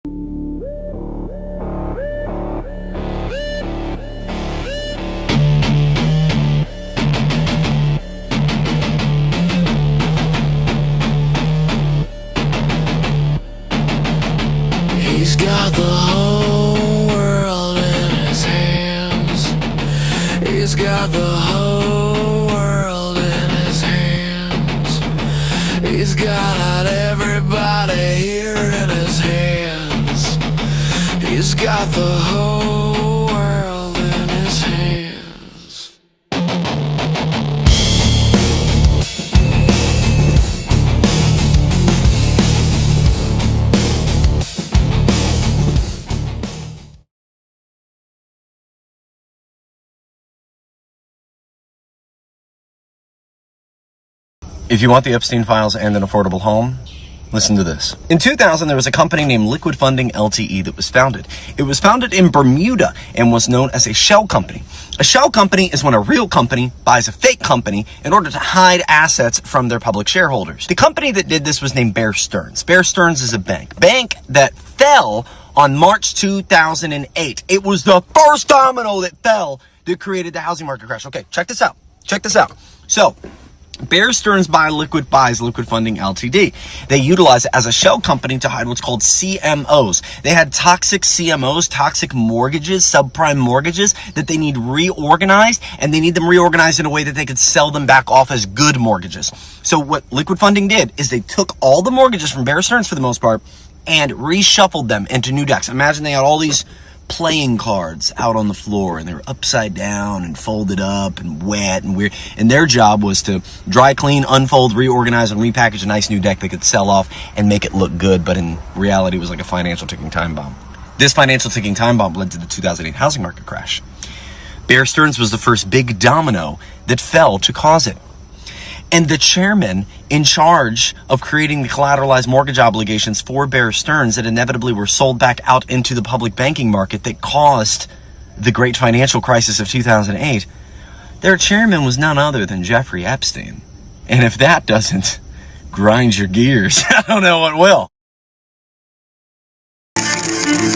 He's got the whole world in his hands. He's got the whole world in his hands. He's got everybody here in his hands. He's got the whole world in his hands. If you want the Epstein files and an affordable home, listen to this. In 2000, there was a company named Liquid Funding LTE that was founded. It was founded in Bermuda and was known as a shell company. A shell company is when a real company buys a fake company in order to hide assets from their public shareholders. The company that did this was named Bear Stearns. Bear Stearns is a bank that fell on March 2008. It was the first domino that fell that created the housing market crash. Okay, check this out. So, Bear Stearns buys Liquid Funding Ltd. They utilize it as a shell company to hide what's called CMOs. They had toxic CMOs, toxic mortgages, subprime mortgages that they need reorganized, and they need them reorganized in a way that they could sell them back off as good mortgages. So what Liquid Funding did is they took all the mortgages from Bear Stearns for the most part and reshuffled them into new decks. Imagine they had all these playing cards out on the floor and they were upside down and folded up and wet and weird, and their job was to dry clean, unfold, reorganize, and repackage a nice new deck they could sell off and make it look good, but in reality it was like a financial ticking time bomb. This financial ticking time bomb led to the 2008 housing market crash. Bear Stearns was the first big domino that fell to cause it. And the chairman in charge of creating the collateralized mortgage obligations for Bear Stearns that inevitably were sold back out into the public banking market that caused the great financial crisis of 2008, their chairman was none other than Jeffrey Epstein. And if that doesn't grind your gears, I don't know what will.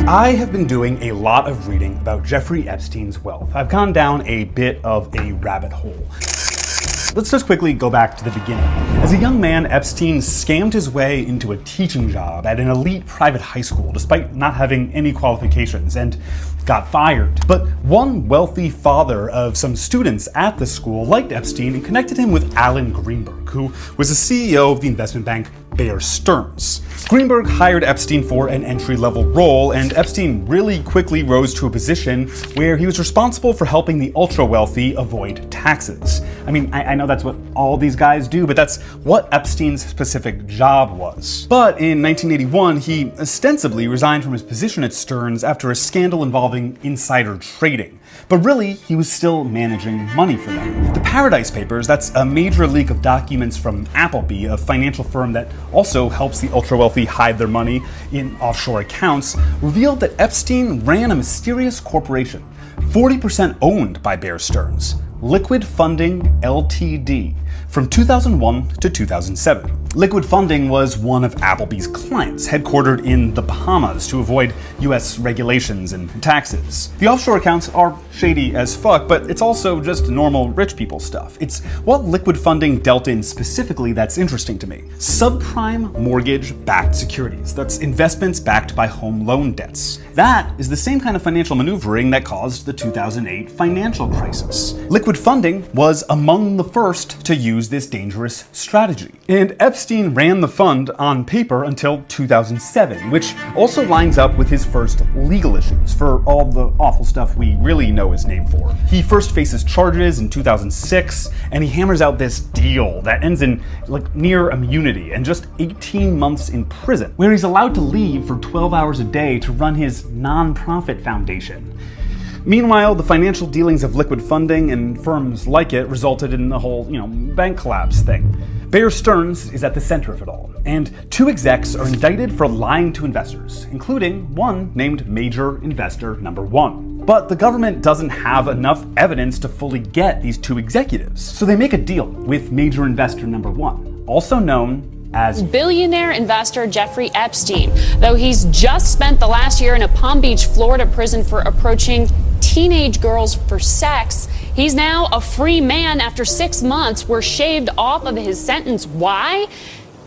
I have been doing a lot of reading about Jeffrey Epstein's wealth. I've gone down a bit of a rabbit hole. Let's just quickly go back to the beginning. As a young man, Epstein scammed his way into a teaching job at an elite private high school despite not having any qualifications and got fired. But one wealthy father of some students at the school liked Epstein and connected him with Alan Greenberg, who was the CEO of the investment bank Bear Stearns. Greenberg hired Epstein for an entry-level role, and Epstein really quickly rose to a position where he was responsible for helping the ultra-wealthy avoid taxes. I mean, I know that's what all these guys do, but that's what Epstein's specific job was. But in 1981, he ostensibly resigned from his position at Stearns after a scandal involving insider trading. But really, he was still managing money for them. The Paradise Papers, that's a major leak of documents from Appleby, a financial firm that also helps the ultra-wealthy hide their money in offshore accounts, revealed that Epstein ran a mysterious corporation, 40% owned by Bear Stearns, Liquid Funding Ltd., from 2001 to 2007. Liquid Funding was one of Appleby's clients, headquartered in the Bahamas to avoid US regulations and taxes. The offshore accounts are shady as fuck, but it's also just normal rich people stuff. It's what Liquid Funding dealt in specifically that's interesting to me. Subprime mortgage-backed securities. That's investments backed by home loan debts. That is the same kind of financial maneuvering that caused the 2008 financial crisis. Liquid Funding was among the first to use this dangerous strategy. And Epstein ran the fund on paper until 2007, which also lines up with his first legal issues for all the awful stuff we really know his name for. He first faces charges in 2006, and he hammers out this deal that ends in near immunity and just 18 months in prison, where he's allowed to leave for 12 hours a day to run his non-profit foundation. Meanwhile, the financial dealings of Liquid Funding and firms like it resulted in the whole, bank collapse thing. Bear Stearns is at the center of it all, and 2 execs are indicted for lying to investors, including one named Major Investor Number 1. But the government doesn't have enough evidence to fully get these 2 executives, so they make a deal with Major Investor Number 1, also known as billionaire investor Jeffrey Epstein, though he's just spent the last year in a Palm Beach, Florida prison for approaching teenage girls for sex. He's now a free man after 6 months were shaved off of his sentence. Why?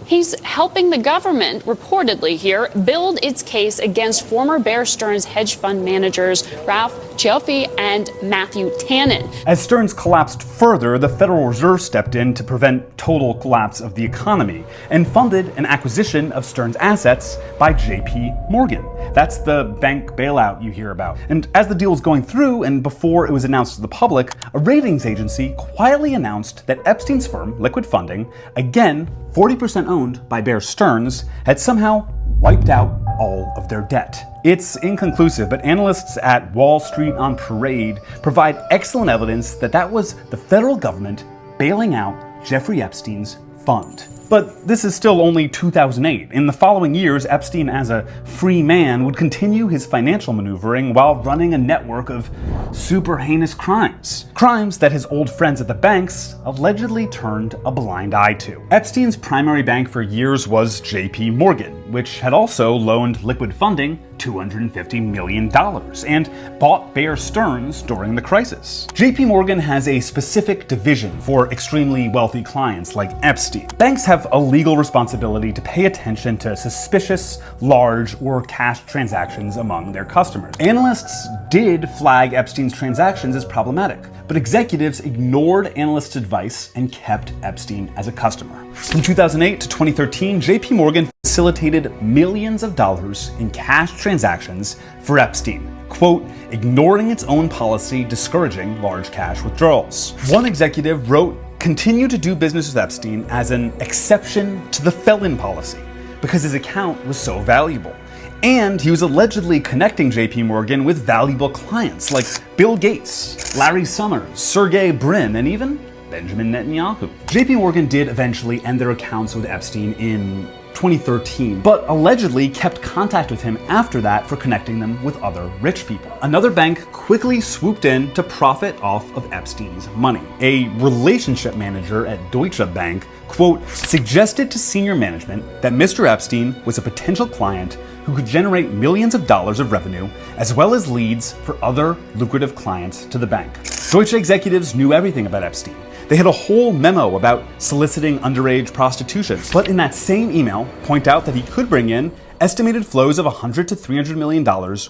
He's helping the government, reportedly here, build its case against former Bear Stearns hedge fund managers Ralph Cioffi and Matthew Tannen. As Stearns collapsed further, the Federal Reserve stepped in to prevent total collapse of the economy and funded an acquisition of Stearns' assets by JP Morgan. That's the bank bailout you hear about. And as the deal was going through and before it was announced to the public, a ratings agency quietly announced that Epstein's firm, Liquid Funding, again 40% owned by Bear Stearns, had somehow wiped out all of their debt. It's inconclusive, but analysts at Wall Street on Parade provide excellent evidence that that was the federal government bailing out Jeffrey Epstein's fund. But this is still only 2008. In the following years, Epstein, as a free man, would continue his financial maneuvering while running a network of super heinous crimes. Crimes that his old friends at the banks allegedly turned a blind eye to. Epstein's primary bank for years was JP Morgan, which had also loaned Liquid Funding $250 million and bought Bear Stearns during the crisis. JP Morgan has a specific division for extremely wealthy clients like Epstein. Banks have a legal responsibility to pay attention to suspicious, large, or cash transactions among their customers. Analysts did flag Epstein's transactions as problematic, but executives ignored analysts' advice and kept Epstein as a customer. From 2008 to 2013, JP Morgan facilitated millions of dollars in cash transactions for Epstein, quote, ignoring its own policy discouraging large cash withdrawals. One executive wrote, continue to do business with Epstein as an exception to the felon policy because his account was so valuable. And he was allegedly connecting JP Morgan with valuable clients like Bill Gates, Larry Summers, Sergey Brin, and even Benjamin Netanyahu. JP Morgan did eventually end their accounts with Epstein in 2013, but allegedly kept contact with him after that for connecting them with other rich people. Another bank quickly swooped in to profit off of Epstein's money. A relationship manager at Deutsche Bank, quote, suggested to senior management that Mr. Epstein was a potential client who could generate millions of dollars of revenue, as well as leads for other lucrative clients to the bank. Deutsche executives knew everything about Epstein. They had a whole memo about soliciting underage prostitution, but in that same email, point out that he could bring in estimated flows of $100 to $300 million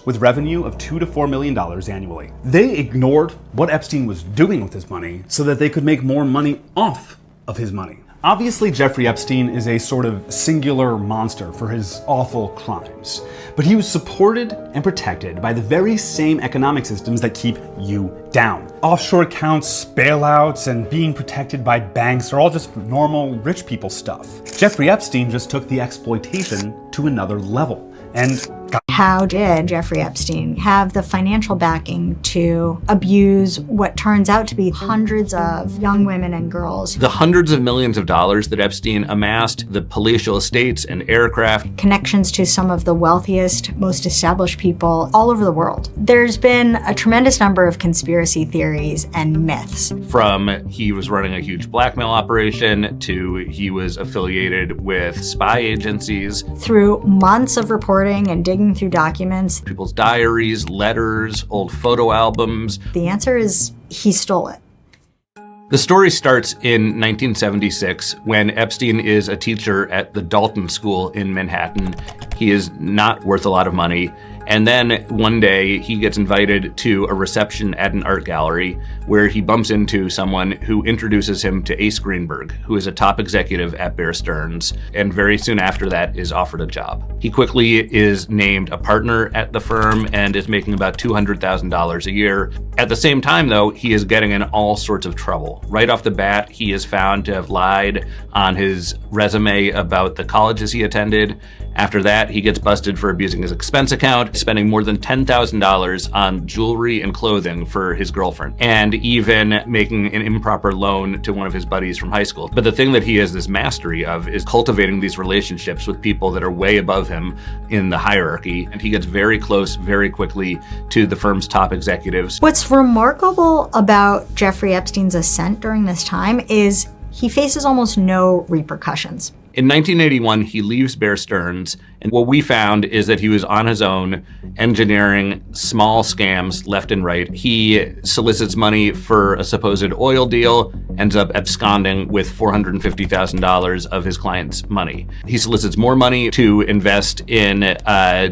with revenue of $2 to $4 million annually. They ignored what Epstein was doing with his money so that they could make more money off of his money. Obviously, Jeffrey Epstein is a sort of singular monster for his awful crimes, but he was supported and protected by the very same economic systems that keep you down. Offshore accounts, bailouts, and being protected by banks are all just normal rich people stuff. Jeffrey Epstein just took the exploitation to another level and how did Jeffrey Epstein have the financial backing to abuse what turns out to be hundreds of young women and girls? The hundreds of millions of dollars that Epstein amassed, the palatial estates and aircraft. Connections to some of the wealthiest, most established people all over the world. There's been a tremendous number of conspiracy theories and myths. From he was running a huge blackmail operation to he was affiliated with spy agencies. Through months of reporting and digging through documents. People's diaries, letters, old photo albums. The answer is he stole it. The story starts in 1976 when Epstein is a teacher at the Dalton School in Manhattan. He is not worth a lot of money. And then one day he gets invited to a reception at an art gallery where he bumps into someone who introduces him to Ace Greenberg, who is a top executive at Bear Stearns, and very soon after that is offered a job. He quickly is named a partner at the firm and is making about $200,000 a year. At the same time, though, he is getting in all sorts of trouble. Right off the bat, he is found to have lied on his resume about the colleges he attended. After that, he gets busted for abusing his expense account, spending more than $10,000 on jewelry and clothing for his girlfriend, and even making an improper loan to one of his buddies from high school. But the thing that he has this mastery of is cultivating these relationships with people that are way above him in the hierarchy, and he gets very close very quickly to the firm's top executives. What's remarkable about Jeffrey Epstein's ascent during this time is he faces almost no repercussions. In 1981, he leaves Bear Stearns, and what we found is that he was on his own engineering small scams left and right. He solicits money for a supposed oil deal, ends up absconding with $450,000 of his client's money. He solicits more money to invest in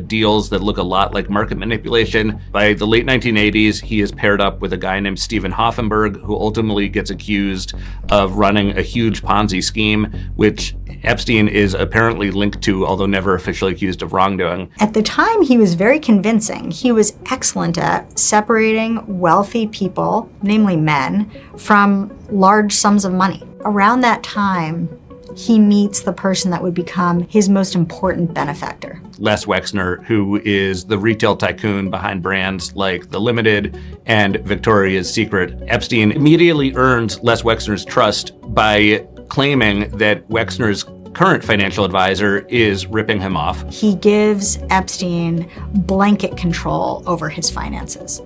deals that look a lot like market manipulation. By the late 1980s, he is paired up with a guy named Stephen Hoffenberg, who ultimately gets accused of running a huge Ponzi scheme, which Epstein is apparently linked to, although never officially accused of wrongdoing. At the time, he was very convincing. He was excellent at separating wealthy people, namely men, from large sums of money. Around that time, he meets the person that would become his most important benefactor. Les Wexner, who is the retail tycoon behind brands like The Limited and Victoria's Secret. Epstein immediately earns Les Wexner's trust by claiming that Wexner's current financial advisor is ripping him off. He gives Epstein blanket control over his finances,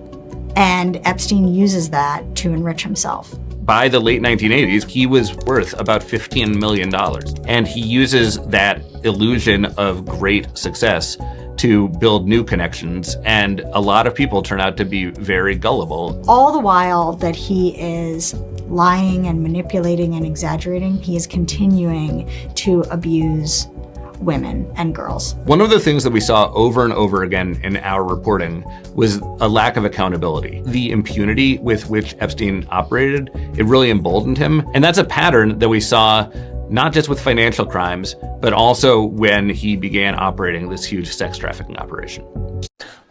and Epstein uses that to enrich himself. By the late 1980s, he was worth about $15 million, and he uses that illusion of great success to build new connections, and a lot of people turn out to be very gullible. All the while that he is lying and manipulating and exaggerating, he is continuing to abuse women and girls. One of the things that we saw over and over again in our reporting was a lack of accountability. The impunity with which Epstein operated, it really emboldened him. And that's a pattern that we saw not just with financial crimes, but also when he began operating this huge sex trafficking operation.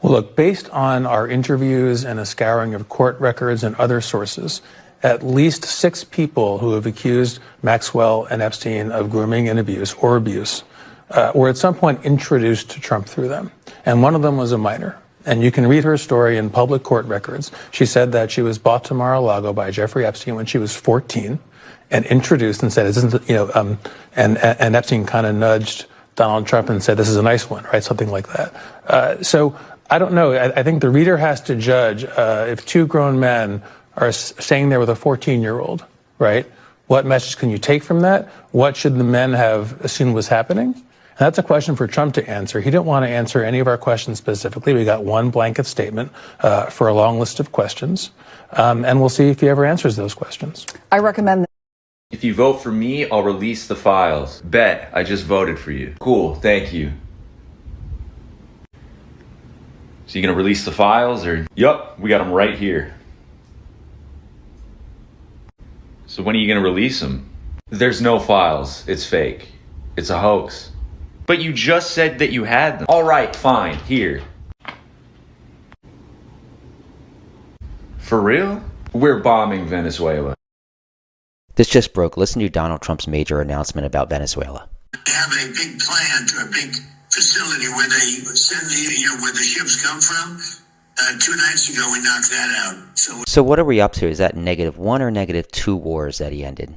Well, look, based on our interviews and a scouring of court records and other sources, at least 6 people who have accused Maxwell and Epstein of grooming and abuse were at some point introduced to Trump through them. And one of them was a minor. And you can read her story in public court records. She said that she was brought to Mar-a-Lago by Jeffrey Epstein when she was 14 and introduced and said, "Isn't and Epstein kind of nudged Donald Trump and said, "This is a nice one," right? Something like that. So I don't know. I think the reader has to judge if 2 grown men are staying there with a 14-year-old, right? What message can you take from that? What should the men have assumed was happening? And that's a question for Trump to answer. He didn't want to answer any of our questions specifically. We got one blanket statement for a long list of questions. And we'll see if he ever answers those questions. I recommend that. If you vote for me, I'll release the files. Bet, I just voted for you. Cool, thank you. So you gonna release the files or? Yup, we got them right here. So when are you gonna release them? There's no files, it's fake. It's a hoax. But you just said that you had them. All right, fine, here. For real? We're bombing Venezuela. This just broke. Listen to Donald Trump's major announcement about Venezuela. They have a big plant or a big facility where they send where the ships come from. 2 nights ago, we knocked that out. So what are we up to? Is that -1 or -2 wars that he ended?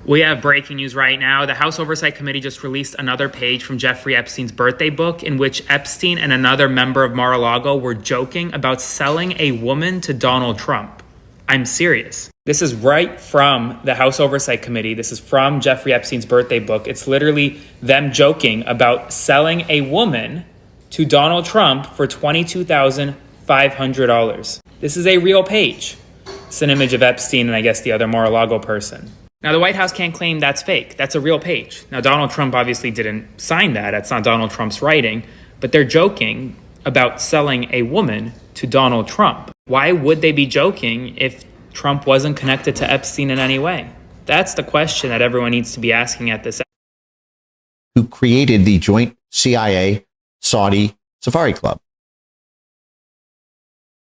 We have breaking news right now. The House Oversight Committee just released another page from Jeffrey Epstein's birthday book in which Epstein and another member of Mar-a-Lago were joking about selling a woman to Donald Trump. I'm serious. This is right from the House Oversight Committee. This is from Jeffrey Epstein's birthday book. It's literally them joking about selling a woman to Donald Trump for $22,500. This is a real page. It's an image of Epstein and I guess the other Mar-a-Lago person. Now, the White House can't claim that's fake. That's a real page. Now, Donald Trump obviously didn't sign that. That's not Donald Trump's writing. But they're joking about selling a woman to Donald Trump. Why would they be joking if Trump wasn't connected to Epstein in any way? That's the question that everyone needs to be asking at this. Who created the joint CIA-Saudi Safari Club?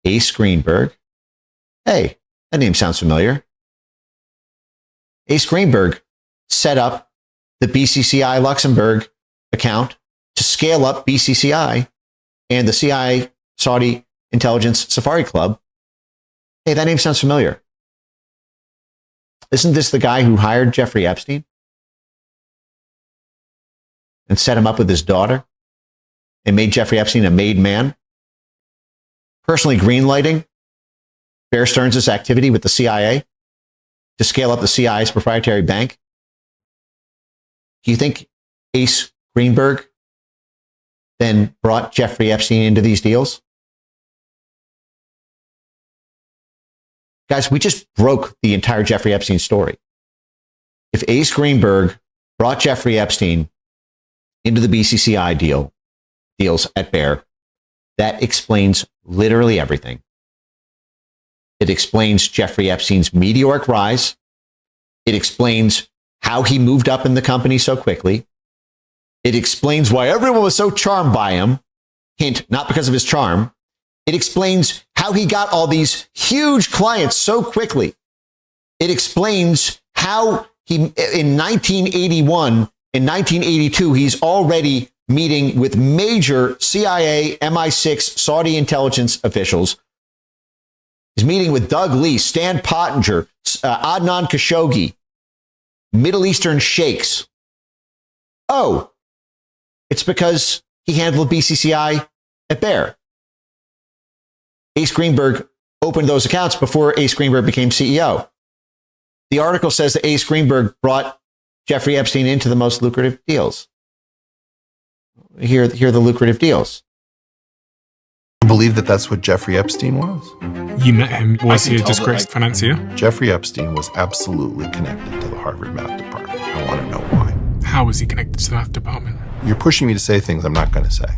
Ace Greenberg. Hey, that name sounds familiar. Ace Greenberg set up the BCCI Luxembourg account to scale up BCCI and the CIA Saudi Intelligence Safari Club. Hey, that name sounds familiar. Isn't this the guy who hired Jeffrey Epstein and set him up with his daughter and made Jeffrey Epstein a made man? Personally greenlighting Bear Stearns' activity with the CIA to scale up the CIA's proprietary bank? Do you think Ace Greenberg then brought Jeffrey Epstein into these deals? Guys, we just broke the entire Jeffrey Epstein story. If Ace Greenberg brought Jeffrey Epstein into the BCCI deals at Bear, that explains literally everything. It explains Jeffrey Epstein's meteoric rise. It explains how he moved up in the company so quickly. It explains why everyone was so charmed by him. Hint, not because of his charm. It explains how he got all these huge clients so quickly. It explains how he, in 1981 and 1982, he's already meeting with major CIA, MI6, Saudi intelligence officials. He's meeting with Doug Lee, Stan Pottinger, Adnan Khashoggi, Middle Eastern sheikhs. Oh, it's because he handled BCCI at Bear. Ace Greenberg opened those accounts before Ace Greenberg became CEO. The article says that Ace Greenberg brought Jeffrey Epstein into the most lucrative deals. Here are the lucrative deals. You believe that that's what Jeffrey Epstein was? You met him. Was he a disgraced financier? Jeffrey Epstein was absolutely connected to the Harvard Math Department. I want to know why. How was he connected to the Math Department? You're pushing me to say things I'm not going to say.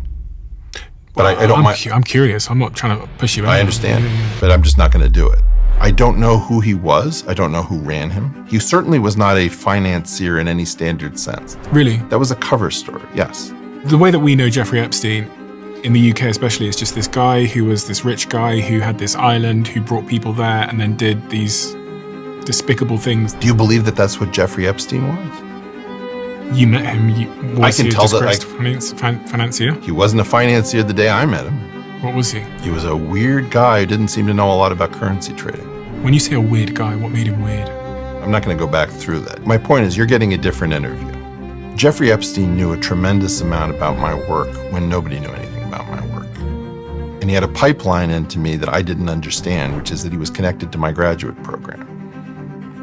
But well, I don't mind. I'm curious. I'm not trying to push you out. I understand, but I'm just not going to do it. I don't know who he was. I don't know who ran him. He certainly was not a financier in any standard sense. Really? That was a cover story, yes. The way that we know Jeffrey Epstein, in the UK especially, is just this guy who was this rich guy who had this island, who brought people there and then did these despicable things. Do you believe that that's what Jeffrey Epstein was? You met him. Was he a disgraced financier? He wasn't a financier the day I met him. What was he? He was a weird guy who didn't seem to know a lot about currency trading. When you say a weird guy, what made him weird? I'm not going to go back through that. My point is, you're getting a different interview. Jeffrey Epstein knew a tremendous amount about my work when nobody knew anything about my work. And he had a pipeline into me that I didn't understand, which is that he was connected to my graduate program.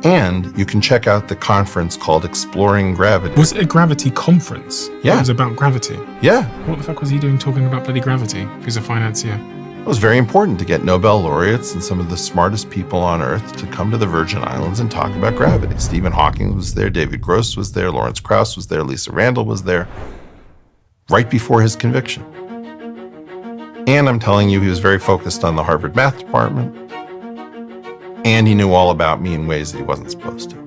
And you can check out the conference called Exploring Gravity. Was it a gravity conference? Yeah. It was about gravity? Yeah. What the fuck was he doing talking about bloody gravity? He's a financier. It was very important to get Nobel laureates and some of the smartest people on Earth to come to the Virgin Islands and talk about gravity. Stephen Hawking was there, David Gross was there, Lawrence Krauss was there, Lisa Randall was there, right before his conviction. And I'm telling you, he was very focused on the Harvard Math Department, and he knew all about me in ways that he wasn't supposed to.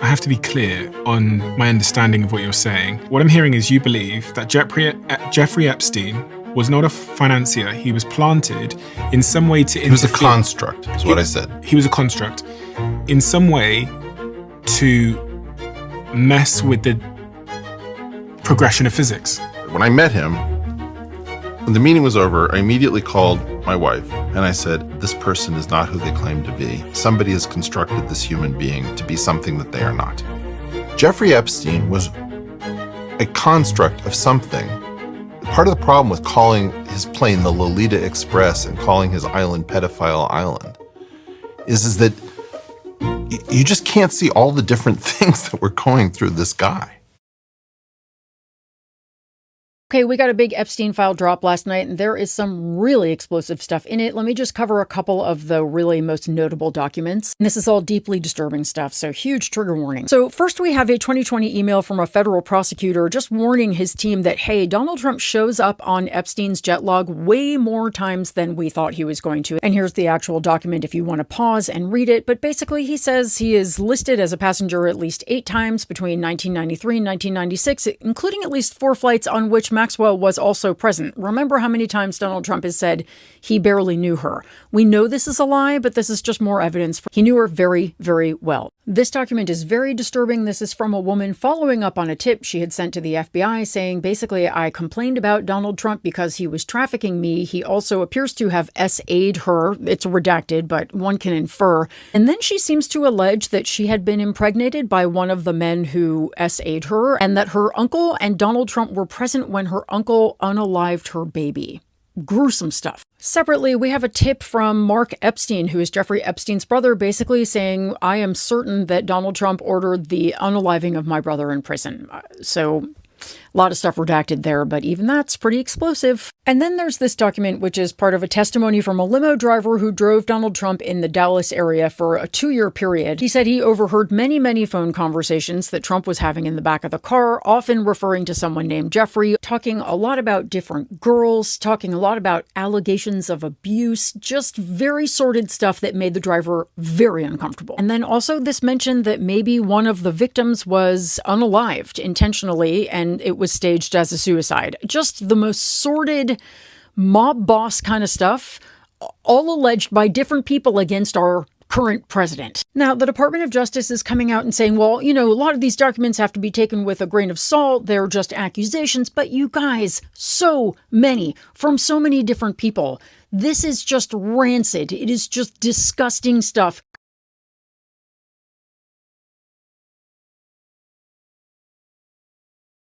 I have to be clear on my understanding of what you're saying. What I'm hearing is you believe that Jeffrey Epstein was not a financier. He was planted in some way to interfere. He was a construct, is what I said. He was a construct in some way to mess with the progression of physics. When I met him, when the meeting was over, I immediately called my wife and I said, this person is not who they claim to be. Somebody has constructed this human being to be something that they are not. Jeffrey Epstein was a construct of something. Part of the problem with calling his plane the Lolita Express and calling his island Pedophile Island is that you just can't see all the different things that were going through this guy. Okay, we got a big Epstein file drop last night, and there is some really explosive stuff in it. Let me just cover a couple of the really most notable documents. And this is all deeply disturbing stuff, so huge trigger warning. So first we have a 2020 email from a federal prosecutor just warning his team that, hey, Donald Trump shows up on Epstein's jet log way more times than we thought he was going to. And here's the actual document if you want to pause and read it. But basically he says he is listed as a passenger at least 8 times between 1993 and 1996, including at least 4 flights on which Maxwell was also present. Remember how many times Donald Trump has said he barely knew her. We know this is a lie, but this is just more evidence. He knew her very, very well. This document is very disturbing. This is from a woman following up on a tip she had sent to the FBI saying, basically, I complained about Donald Trump because he was trafficking me. He also appears to have SA'd her. It's redacted, but one can infer. And then she seems to allege that she had been impregnated by one of the men who SA'd her and that her uncle and Donald Trump were present when her uncle unalived her baby. Gruesome stuff. Separately, we have a tip from Mark Epstein, who is Jeffrey Epstein's brother, basically saying, I am certain that Donald Trump ordered the unaliving of my brother in prison. So a lot of stuff redacted there, but even that's pretty explosive. And then there's this document, which is part of a testimony from a limo driver who drove Donald Trump in the Dallas area for a 2-year period. He said he overheard many, many phone conversations that Trump was having in the back of the car, often referring to someone named Jeffrey, talking a lot about different girls, talking a lot about allegations of abuse, just very sordid stuff that made the driver very uncomfortable. And then also this mention that maybe one of the victims was unalived intentionally and it was staged as a suicide. Just the most sordid mob boss kind of stuff, all alleged by different people against our current president. Now, the Department of Justice is coming out and saying, well, a lot of these documents have to be taken with a grain of salt. They're just accusations. But you guys, so many from so many different people. This is just rancid. It is just disgusting stuff.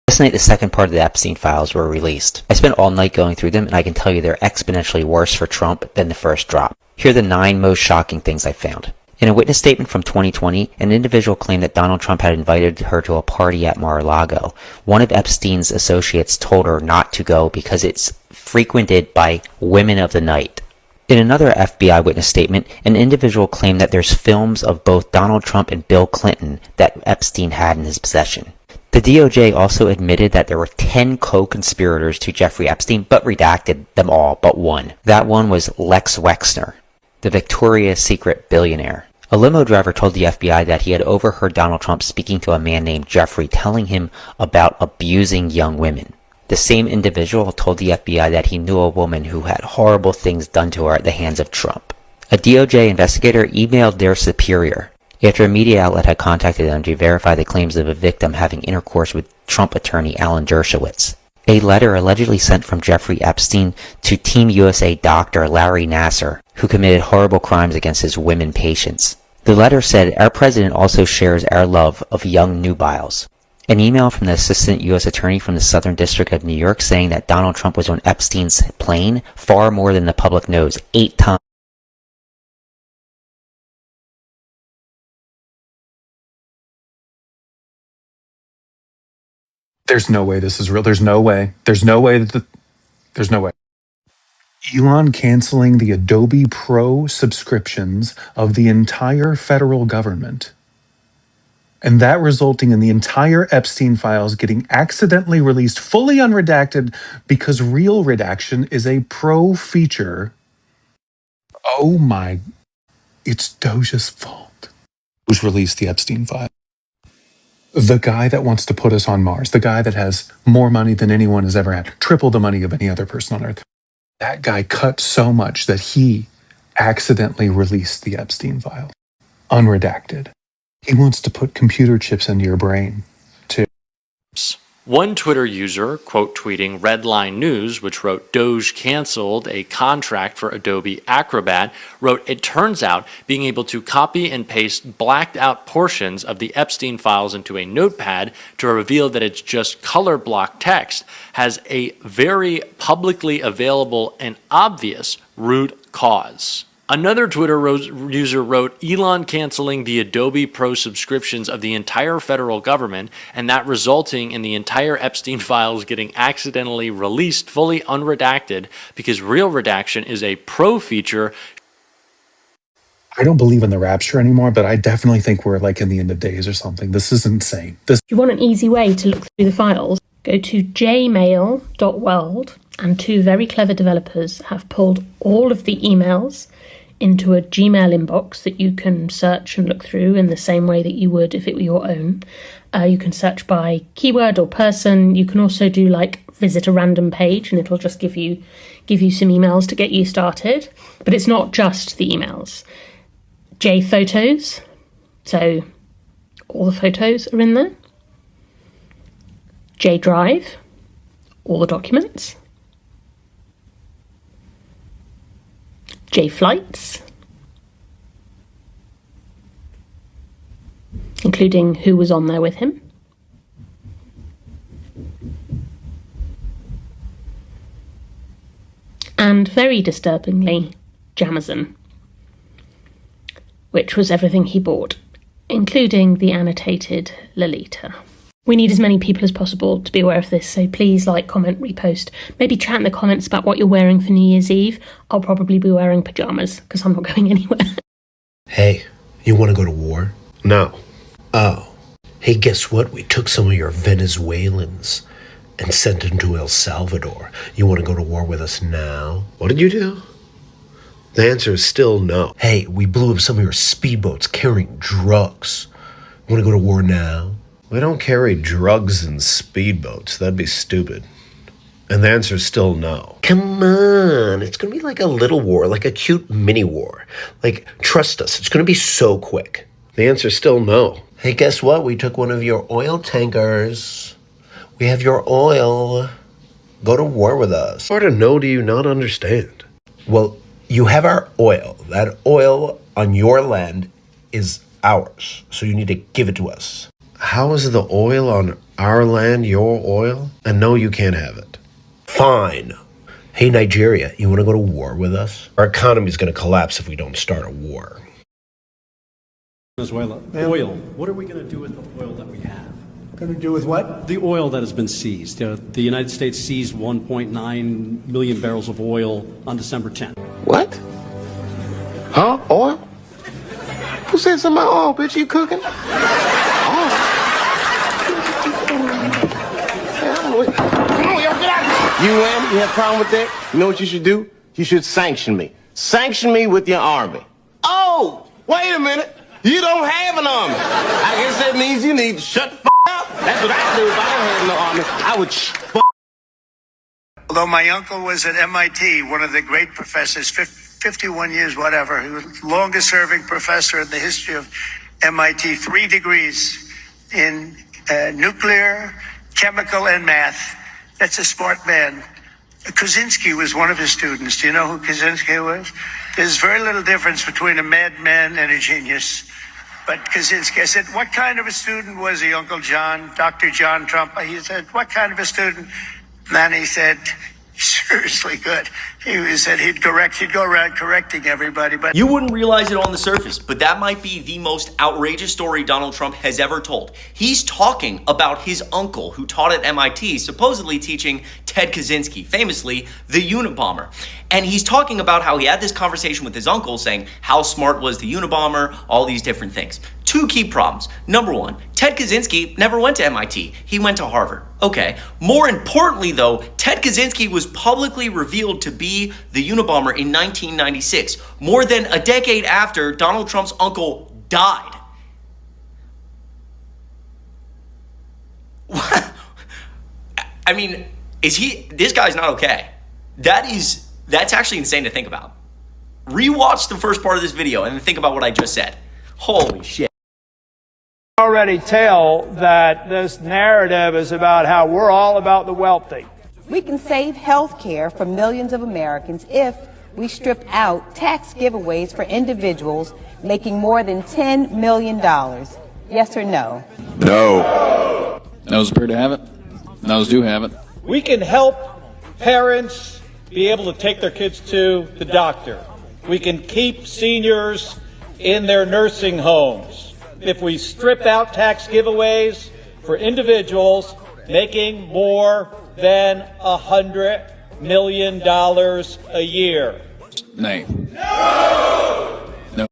Last night, the second part of the Epstein files were released. I spent all night going through them, and I can tell you they're exponentially worse for Trump than the first drop. Here are the 9 most shocking things I found. In a witness statement from 2020, an individual claimed that Donald Trump had invited her to a party at Mar-a-Lago. One of Epstein's associates told her not to go because it's frequented by women of the night. In another FBI witness statement, an individual claimed that there's films of both Donald Trump and Bill Clinton that Epstein had in his possession. The DOJ also admitted that there were 10 co-conspirators to Jeffrey Epstein, but redacted them all but one. That one was Lex Wexner, the Victoria's Secret billionaire. A limo driver told the FBI that he had overheard Donald Trump speaking to a man named Jeffrey, telling him about abusing young women. The same individual told the FBI that he knew a woman who had horrible things done to her at the hands of Trump. A DOJ investigator emailed their superior after a media outlet had contacted them to verify the claims of a victim having intercourse with Trump attorney Alan Dershowitz. A letter allegedly sent from Jeffrey Epstein to Team USA doctor Larry Nassar, who committed horrible crimes against his women patients. The letter said, "Our president also shares our love of young nubiles." An email from the assistant U.S. attorney from the Southern District of New York saying that Donald Trump was on Epstein's plane far more than the public knows, 8 times. There's no way this is real. There's no way. There's no way that there's no way. Elon canceling the Adobe Pro subscriptions of the entire federal government. And that resulting in the entire Epstein files getting accidentally released fully unredacted because real redaction is a pro feature. Oh my, it's Doja's fault. Who's released the Epstein file? The guy that wants to put us on Mars, the guy that has more money than anyone has ever had, triple the money of any other person on Earth. That guy cut so much that he accidentally released the Epstein file, unredacted. He wants to put computer chips into your brain, too. One Twitter user, quote tweeting Redline News, which wrote Doge canceled a contract for Adobe Acrobat, wrote, "It turns out being able to copy and paste blacked out portions of the Epstein files into a notepad to reveal that it's just color block text has a very publicly available and obvious root cause." Another Twitter user wrote, Elon canceling the Adobe Pro subscriptions of the entire federal government, and that resulting in the entire Epstein files getting accidentally released fully unredacted because real redaction is a pro feature. I don't believe in the rapture anymore, but I definitely think we're like in the end of days or something. This is insane. If you want an easy way to look through the files, go to jmail.world, and 2 very clever developers have pulled all of the emails into a Gmail inbox that you can search and look through in the same way that you would if it were your own. You can search by keyword or person. You can also do like visit a random page and it'll just give you some emails to get you started. But it's not just the emails. J Photos, so all the photos are in there. J Drive, all the documents. J Flights, including who was on there with him. And very disturbingly, Jamazon, which was everything he bought, including the annotated Lolita. We need as many people as possible to be aware of this, so please like, comment, repost. Maybe chat in the comments about what you're wearing for New Year's Eve. I'll probably be wearing pyjamas, because I'm not going anywhere. Hey, you want to go to war? No. Oh. Hey, guess what? We took some of your Venezuelans and sent them to El Salvador. You want to go to war with us now? What did you do? The answer is still no. Hey, we blew up some of your speedboats carrying drugs. You want to go to war now? We don't carry drugs in speedboats. That'd be stupid. And the answer is still no. Come on. It's going to be like a little war, like a cute mini war. Like, trust us. It's going to be so quick. The answer is still no. Hey, guess what? We took one of your oil tankers. We have your oil. Go to war with us. What a no do you not understand? Well, you have our oil. That oil on your land is ours. So you need to give it to us. How is the oil on our land your oil? And no, you can't have it. Fine. Hey, Nigeria, you want to go to war with us? Our economy is going to collapse if we don't start a war. Venezuela, oil. What are we going to do with the oil that we have? Going to do with what? The oil that has been seized. The United States seized 1.9 million barrels of oil on December 10th. What? Huh? Oil? Who said something about oil, bitch? You cooking? You win? You have a problem with that? You know what you should do? You should sanction me. Sanction me with your army. Oh, wait a minute. You don't have an army. I guess that means you need to shut the up. That's what I do if I don't have no army. I would Although my uncle was at MIT, one of the great professors, 51 years, whatever, he was the longest serving professor in the history of MIT, 3 degrees in nuclear, chemical, and math. That's a smart man. Kaczynski was one of his students. Do you know who Kaczynski was? There's very little difference between a madman and a genius. But Kaczynski, I said, what kind of a student was he, Uncle John, Dr. John Trump? He said, what kind of a student? And he said, seriously good. He said he'd go around correcting everybody. But you wouldn't realize it on the surface, but that might be the most outrageous story Donald Trump has ever told. He's talking about his uncle who taught at MIT, supposedly teaching Ted Kaczynski, famously the Unabomber. And he's talking about how he had this conversation with his uncle saying how smart was the Unabomber, all these different things. 2 key problems. Number 1, Ted Kaczynski never went to MIT. He went to Harvard. Okay. More importantly, though, Ted Kaczynski was publicly revealed to be the Unabomber in 1996, more than a decade after Donald Trump's uncle died. I mean, this guy's not okay. That's actually insane to think about. Rewatch the first part of this video and then think about what I just said. Holy shit. Already tell that this narrative is about how we're all about the wealthy. We can save health care for millions of Americans if we strip out tax giveaways for individuals making more than $10 million. Yes or no? No. No's appear to have it. No's do have it. We can help parents be able to take their kids to the doctor. We can keep seniors in their nursing homes if we strip out tax giveaways for individuals making more than $100 million a year. Nay. No.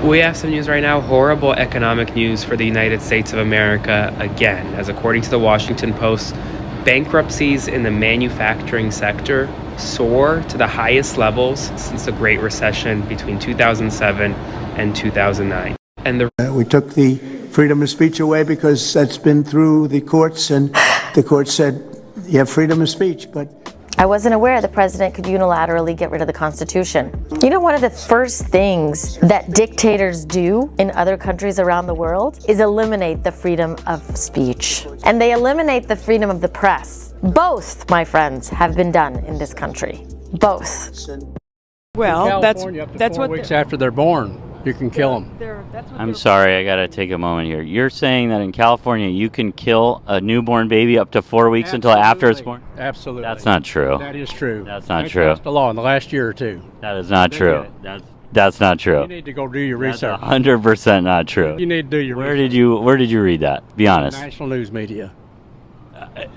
We have some news right now, horrible economic news for the United States of America again, as according to the Washington Post, bankruptcies in the manufacturing sector soar to the highest levels since the Great Recession between 2007 and 2009. And we took the freedom of speech away because that's been through the courts, and the court said You have freedom of speech, but I wasn't aware the president could unilaterally get rid of the Constitution. You know, one of the first things that dictators do in other countries around the world is eliminate the freedom of speech. And they eliminate the freedom of the press. Both, my friends, have been done in this country. Both. Well, that's what weeks after they're born, you can kill them. I'm sorry, I gotta take a moment here. You're saying that in California you can kill a newborn baby up to 4 weeks until after it's born? Absolutely. That's not true. That is true. That's not They true. passed a law in the last year or two. That is not They true. did. That's not true. You need to go do your research. 100% not true. You need to do your Where research. did you read that? Be honest. National news media.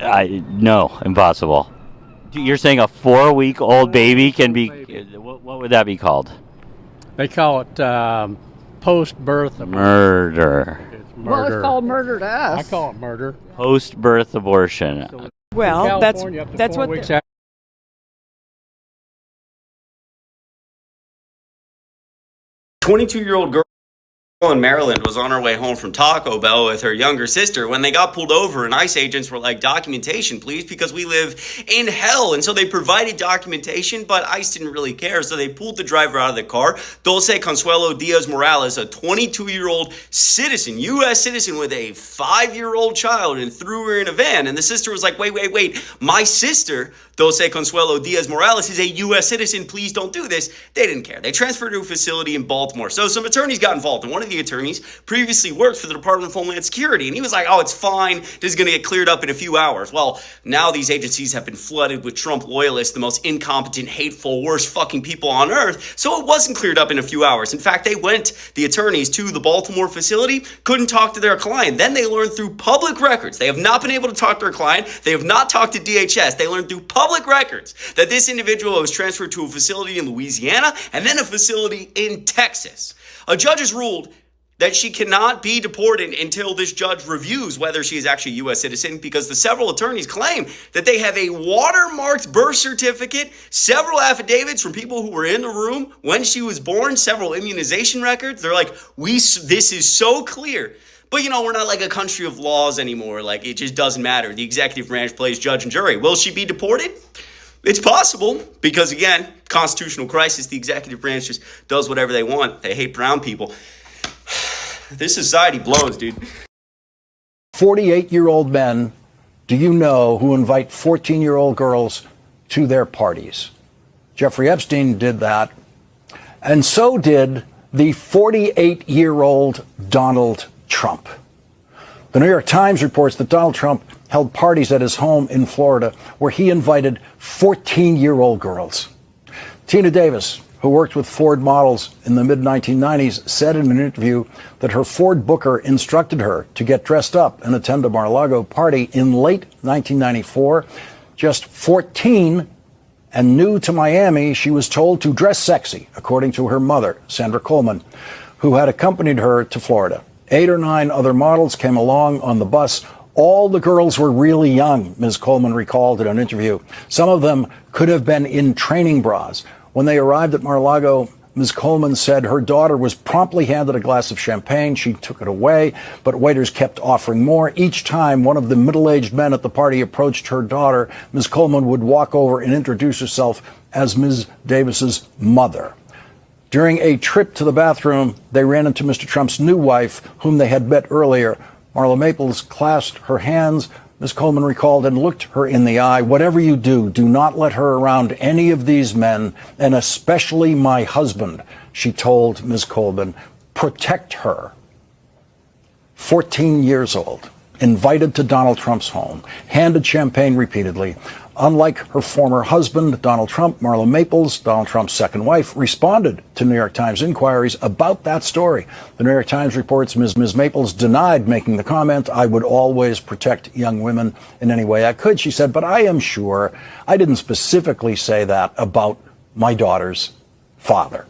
No, impossible. You're saying a 4-week-old baby can be? What would that be called? They call it post-birth Murder. Well, it's called murder to us. I call it murder. Post-birth abortion. Well, that's what. 22-year-old girl in Maryland was on her way home from Taco Bell with her younger sister when they got pulled over, and ICE agents were like, documentation, please, because we live in hell. And so they provided documentation, but ICE didn't really care, so they pulled the driver out of the car. Dulce Consuelo Diaz Morales, a 22-year-old citizen, U.S. citizen with a 5-year-old child, and threw her in a van. And the sister was like, wait, my sister, Dulce Consuelo Diaz Morales, is a U.S. citizen. Please don't do this. They didn't care. They transferred her to a facility in Baltimore. So some attorneys got involved, and one of the attorneys previously worked for the Department of Homeland Security, and he was like, oh, it's fine. This is going to get cleared up in a few hours. Well, now these agencies have been flooded with Trump loyalists, the most incompetent, hateful, worst fucking people on earth, so it wasn't cleared up in a few hours. In fact, the attorneys, to the Baltimore facility, couldn't talk to their client. Then they learned through public records. They have not been able to talk to their client. They have not talked to DHS. They learned through public records that this individual was transferred to a facility in Louisiana and then a facility in Texas. A judge has ruled that she cannot be deported until this judge reviews whether she is actually a U.S. citizen, because the several attorneys claim that they have a watermarked birth certificate, several affidavits from people who were in the room when she was born, several immunization records. They're like, this is so clear. But, we're not like a country of laws anymore. Like, it just doesn't matter. The executive branch plays judge and jury. Will she be deported? It's possible because, again, constitutional crisis, the executive branch just does whatever they want. They hate brown people. This society blows, dude. 48-year-old men, do you know, who invite 14-year-old girls to their parties? Jeffrey Epstein did that, and so did the 48-year-old Donald Trump. The New York Times reports that Donald Trump held parties at his home in Florida where he invited 14-year-old girls. Tina Davis, who worked with Ford models in the mid-1990s, said in an interview that her Ford booker instructed her to get dressed up and attend a Mar-a-Lago party in late 1994. Just 14 and new to Miami, she was told to dress sexy, according to her mother, Sandra Coleman, who had accompanied her to Florida. 8 or 9 other models came along on the bus. All the girls were really young, Ms. Coleman recalled in an interview. Some of them could have been in training bras. When they arrived at Mar-a-Lago, Ms. Coleman said her daughter was promptly handed a glass of champagne. She took it away, but waiters kept offering more. Each time one of the middle-aged men at the party approached her daughter, Ms. Coleman would walk over and introduce herself as Ms. Davis's mother. During a trip to the bathroom, they ran into Mr. Trump's new wife, whom they had met earlier. Marla Maples clasped her hands. Ms. Coleman recalled and looked her in the eye. Whatever you do, do not let her around any of these men, and especially my husband, she told Ms. Coleman. Protect her. 14 years old, invited to Donald Trump's home, handed champagne repeatedly. Unlike her former husband, Donald Trump, Marla Maples, Donald Trump's second wife, responded to New York Times inquiries about that story. The New York Times reports Ms. Maples denied making the comment, "I would always protect young women in any way I could," she said, "but I am sure I didn't specifically say that about my daughter's father."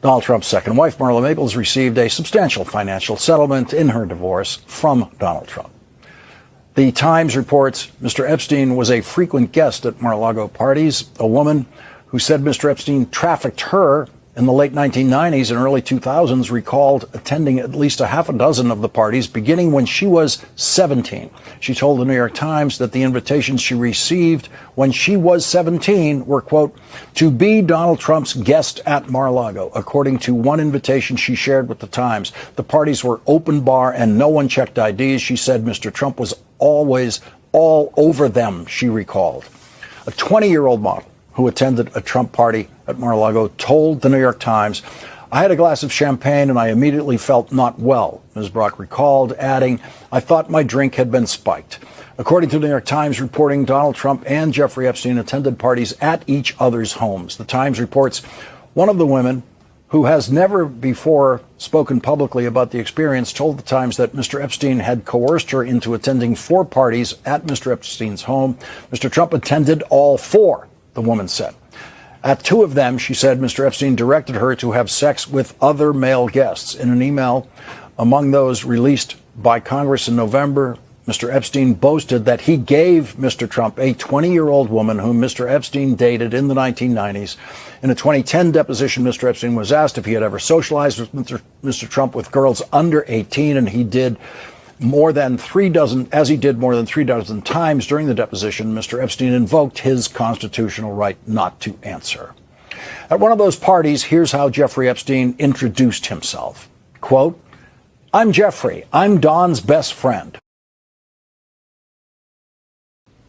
Donald Trump's second wife, Marla Maples, received a substantial financial settlement in her divorce from Donald Trump. The Times reports Mr. Epstein was a frequent guest at Mar-a-Lago parties. A woman who said Mr. Epstein trafficked her in the late 1990s and early 2000s recalled attending at least a half a dozen of the parties, beginning when she was 17. She told the New York Times that the invitations she received when she was 17 were, quote, to be Donald Trump's guest at Mar-a-Lago. According to one invitation she shared with the Times, the parties were open bar and no one checked IDs. She said Mr. Trump was always all over them, she recalled. A 20-year-old model who attended a Trump party at Mar-a-Lago told the New York Times, I had a glass of champagne and I immediately felt not well, Ms. Brock recalled, adding, I thought my drink had been spiked. According to the New York Times reporting, Donald Trump and Jeffrey Epstein attended parties at each other's homes. The Times reports one of the women, who has never before spoken publicly about the experience, told the Times that Mr. Epstein had coerced her into attending 4 parties at Mr. Epstein's home. Mr. Trump attended all 4, the woman said. At 2 of them, she said, Mr. Epstein directed her to have sex with other male guests. In an email among those released by Congress in November, Mr. Epstein boasted that he gave Mr. Trump a 20-year-old woman whom Mr. Epstein dated in the 1990s. In a 2010 deposition, Mr. Epstein was asked if he had ever socialized with Mr. Trump with girls under 18, and he did more than 3 dozen times during the deposition. Mr. Epstein invoked his constitutional right not to answer. At one of those parties, here's how Jeffrey Epstein introduced himself. Quote, I'm Jeffrey. I'm Don's best friend.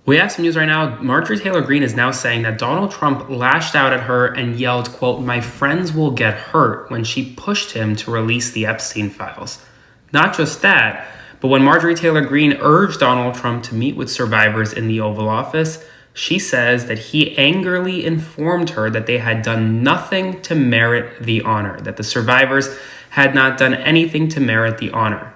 We have some news right now. Marjorie Taylor Greene is now saying that Donald Trump lashed out at her and yelled, quote, my friends will get hurt, when she pushed him to release the Epstein files. Not just that, but when Marjorie Taylor Greene urged Donald Trump to meet with survivors in the Oval Office, she says that he angrily informed her that they had done nothing to merit the honor, that the survivors had not done anything to merit the honor.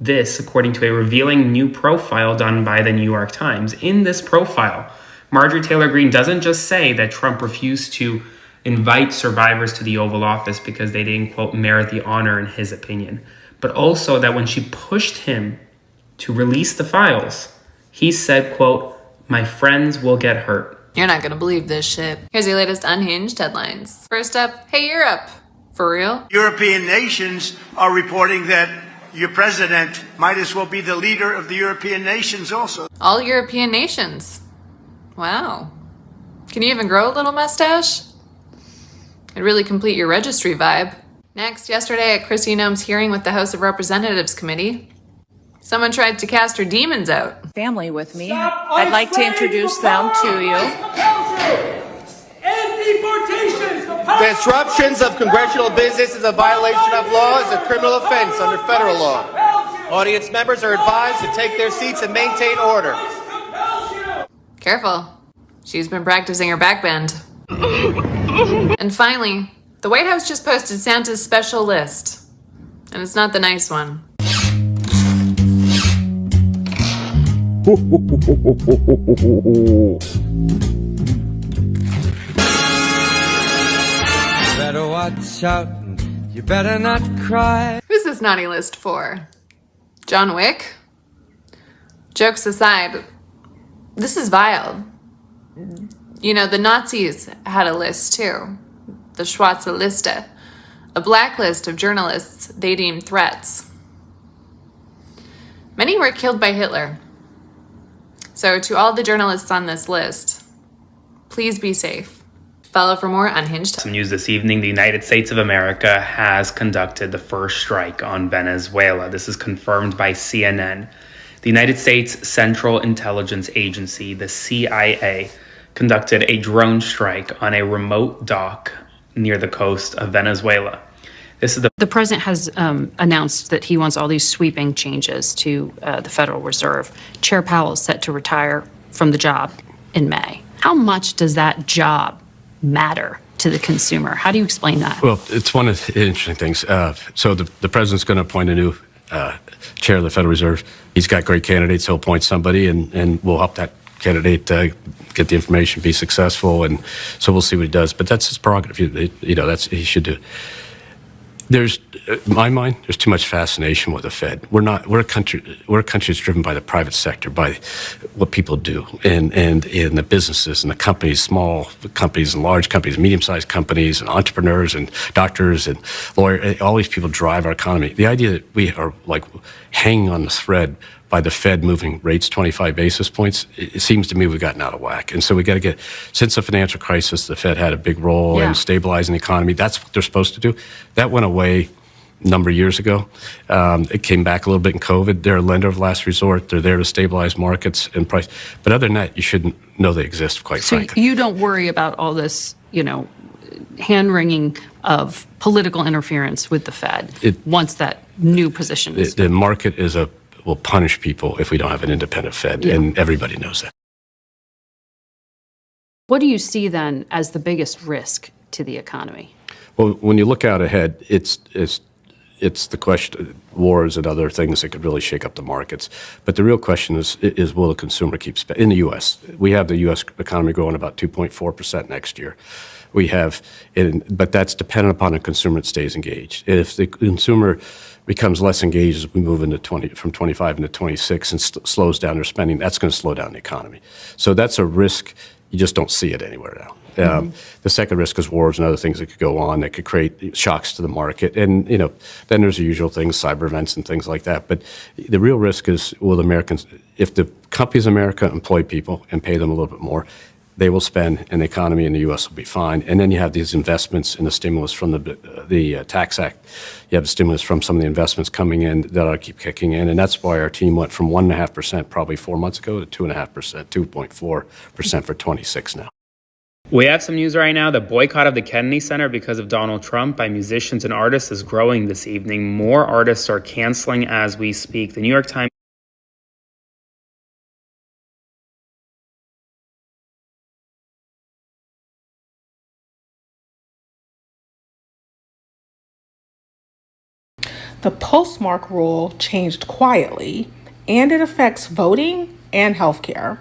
This, according to a revealing new profile done by the New York Times. In this profile, Marjorie Taylor Greene doesn't just say that Trump refused to invite survivors to the Oval Office because they didn't, quote, merit the honor in his opinion, but also that when she pushed him to release the files, he said, quote, my friends will get hurt. You're not gonna believe this shit. Here's your latest unhinged headlines. First up, hey Europe. For real? European nations are reporting that your president might as well be the leader of the European nations also. All European nations. Wow. Can you even grow a little mustache? It'd really complete your registry vibe. Next, yesterday at Kristi Noem's hearing with the House of Representatives Committee, someone tried to cast her demons out. Family with me. I'd like to introduce them to you. Disruptions of congressional business is a violation of law, is a criminal offense under federal law. Audience members are advised to take their seats and maintain order. Careful. She's been practicing her backbend. And finally, the White House just posted Santa's special list. And it's not the nice one. Better watch out, you better not cry. Who's this naughty list for? John Wick? Jokes aside, this is vile. You know, the Nazis had a list too. The Schwarze Liste. A blacklist of journalists they deemed threats. Many were killed by Hitler. So to all the journalists on this list, please be safe. Follow for more Unhinged. Some news this evening. The United States of America has conducted the first strike on Venezuela. This is confirmed by CNN. The United States Central Intelligence Agency, the CIA, conducted a drone strike on a remote dock near the coast of Venezuela. This is the president has announced that he wants all these sweeping changes to the Federal Reserve. Chair Powell is set to retire from the job in May. How much does that job matter to the consumer? How do you explain that? Well, it's one of the interesting things. So the president's going to appoint a new chair of the Federal Reserve. He's got great candidates. He'll appoint somebody, and we'll help that candidate get the information, be successful, and so we'll see what he does. But that's his prerogative. You know, he should do. There's, in my mind, there's too much fascination with the Fed. We're a country that's driven by the private sector, by what people do, and in the businesses and the companies, small companies and large companies, medium-sized companies, and entrepreneurs and doctors and lawyers. All these people drive our economy. The idea that we are like hanging on the thread by the Fed moving rates 25 basis points, it seems to me we've gotten out of whack. And so we got to get, since the financial crisis, the Fed had a big role in stabilizing the economy. That's what they're supposed to do. That went away a number of years ago. It came back a little bit in COVID. They're a lender of last resort. They're there to stabilize markets and price. But other than that, you shouldn't know they exist, quite frankly. So you don't worry about all this, hand-wringing of political interference with the Fed once that new position is. The market will punish people if we don't have an independent Fed, and everybody knows that. What do you see then as the biggest risk to the economy? Well, when you look out ahead, it's the question, wars and other things that could really shake up the markets. But the real question is will the consumer keep spending? In the U.S., we have the U.S. economy growing about 2.4% next year. But that's dependent upon the consumer that stays engaged. If the consumer becomes less engaged as we move into from 25 into 26 and slows down their spending, that's going to slow down the economy. So that's a risk. You just don't see it anywhere now. The second risk is wars and other things that could go on that could create shocks to the market. And, then there's the usual things, cyber events and things like that. But the real risk is, will Americans, if the companies in America employ people and pay them a little bit more, they will spend, and the economy in the U.S. will be fine. And then you have these investments in the stimulus from the Tax Act. You have the stimulus from some of the investments coming in that'll keep kicking in. And that's why our team went from 1.5% probably 4 months ago to 2.5%, 2.4% for 26 now. We have some news right now. The boycott of the Kennedy Center because of Donald Trump by musicians and artists is growing this evening. More artists are canceling as we speak. The New York Times. The postmark rule changed quietly, and it affects voting and healthcare.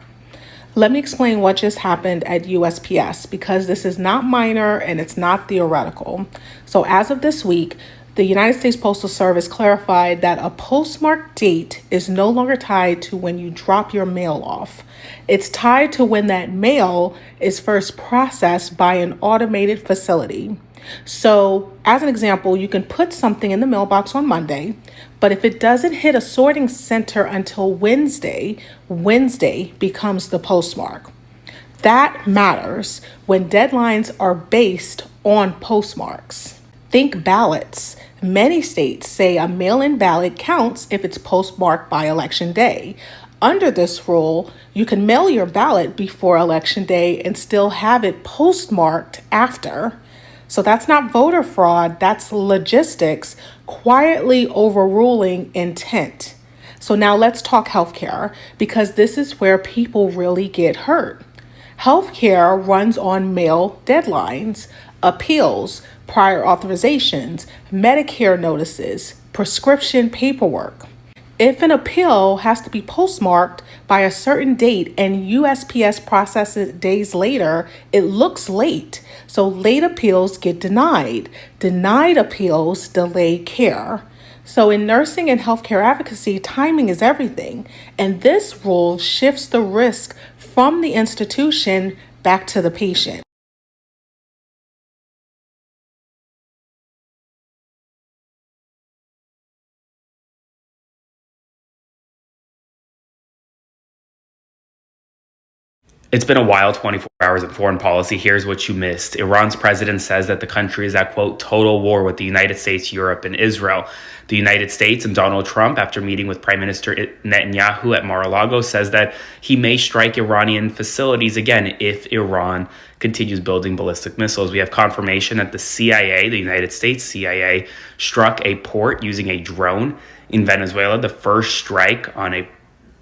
Let me explain what just happened at USPS, because this is not minor and it's not theoretical. So as of this week, the United States Postal Service clarified that a postmark date is no longer tied to when you drop your mail off. It's tied to when that mail is first processed by an automated facility. So, as an example, you can put something in the mailbox on Monday, but if it doesn't hit a sorting center until Wednesday becomes the postmark. That matters when deadlines are based on postmarks. Think ballots. Many states say a mail-in ballot counts if it's postmarked by Election Day. Under this rule, you can mail your ballot before Election Day and still have it postmarked after. So that's not voter fraud, that's logistics quietly overruling intent. So now let's talk healthcare, because this is where people really get hurt. Healthcare runs on mail deadlines, appeals, prior authorizations, Medicare notices, prescription paperwork. If an appeal has to be postmarked by a certain date and USPS processes it days later, it looks late. So late appeals get denied. Denied appeals delay care. So in nursing and healthcare advocacy, timing is everything. And this rule shifts the risk from the institution back to the patient. It's been a wild 24 hours in foreign policy. Here's what you missed. Iran's president says that the country is at, quote, total war with the United States, Europe, and Israel. The United States and Donald Trump, after meeting with Prime Minister Netanyahu at Mar-a-Lago, says that he may strike Iranian facilities again if Iran continues building ballistic missiles. We have confirmation that the CIA, the United States CIA, struck a port using a drone in Venezuela, the first strike on a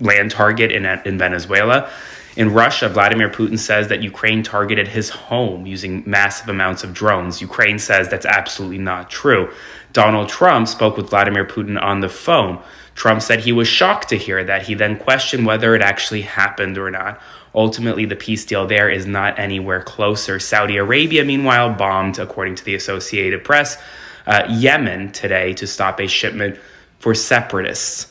land target in Venezuela. In Russia, Vladimir Putin says that Ukraine targeted his home using massive amounts of drones. Ukraine says that's absolutely not true. Donald Trump spoke with Vladimir Putin on the phone. Trump said he was shocked to hear that. He then questioned whether it actually happened or not. Ultimately, the peace deal there is not anywhere closer. Saudi Arabia, meanwhile, bombed, according to the Associated Press, Yemen today to stop a shipment for separatists.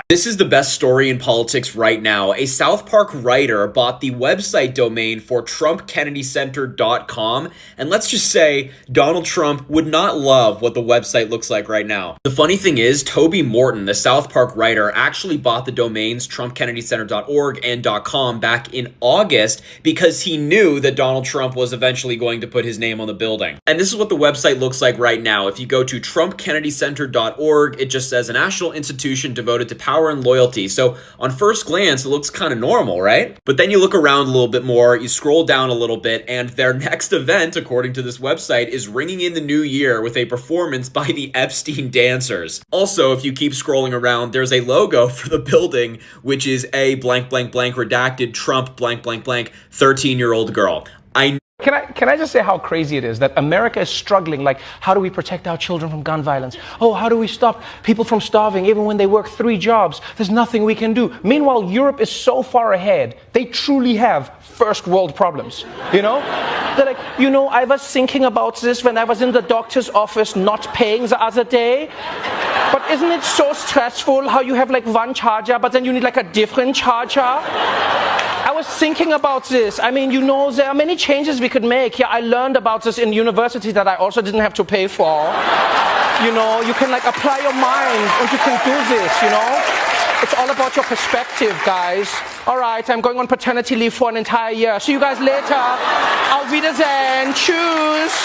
This is the best story in politics right now. A South Park writer bought the website domain for TrumpKennedyCenter.com, and let's just say Donald Trump would not love what the website looks like right now. The funny thing is, Toby Morton, the South Park writer, actually bought the domains TrumpKennedyCenter.org and .com back in August because he knew that Donald Trump was eventually going to put his name on the building. And this is what the website looks like right now. If you go to TrumpKennedyCenter.org, it just says a national institution devoted to power and loyalty. So on first glance, it looks kind of normal, right? But then you look around a little bit more, you scroll down a little bit, and their next event, according to this website, is ringing in the new year with a performance by the Epstein dancers. Also, if you keep scrolling around, there's a logo for the building, which is a blank, blank, blank, redacted Trump, blank, blank, blank, 13-year-old girl. Can I just say how crazy it is that America is struggling? Like, how do we protect our children from gun violence? Oh, how do we stop people from starving even when they work 3 jobs? There's nothing we can do. Meanwhile, Europe is so far ahead. They truly have first world problems, you know? They're like, you know, I was thinking about this when I was in the doctor's office not paying the other day. But isn't it so stressful how you have like one charger, but then you need like a different charger? I was thinking about this. I mean, you know, there are many changes we could make. Yeah, I learned about this in university that I also didn't have to pay for. You know, you can like apply your mind and you can do this, you know? It's all about your perspective, guys. All right, I'm going on paternity leave for an entire year. See you guys later. Auf Wiedersehen. Tschüss.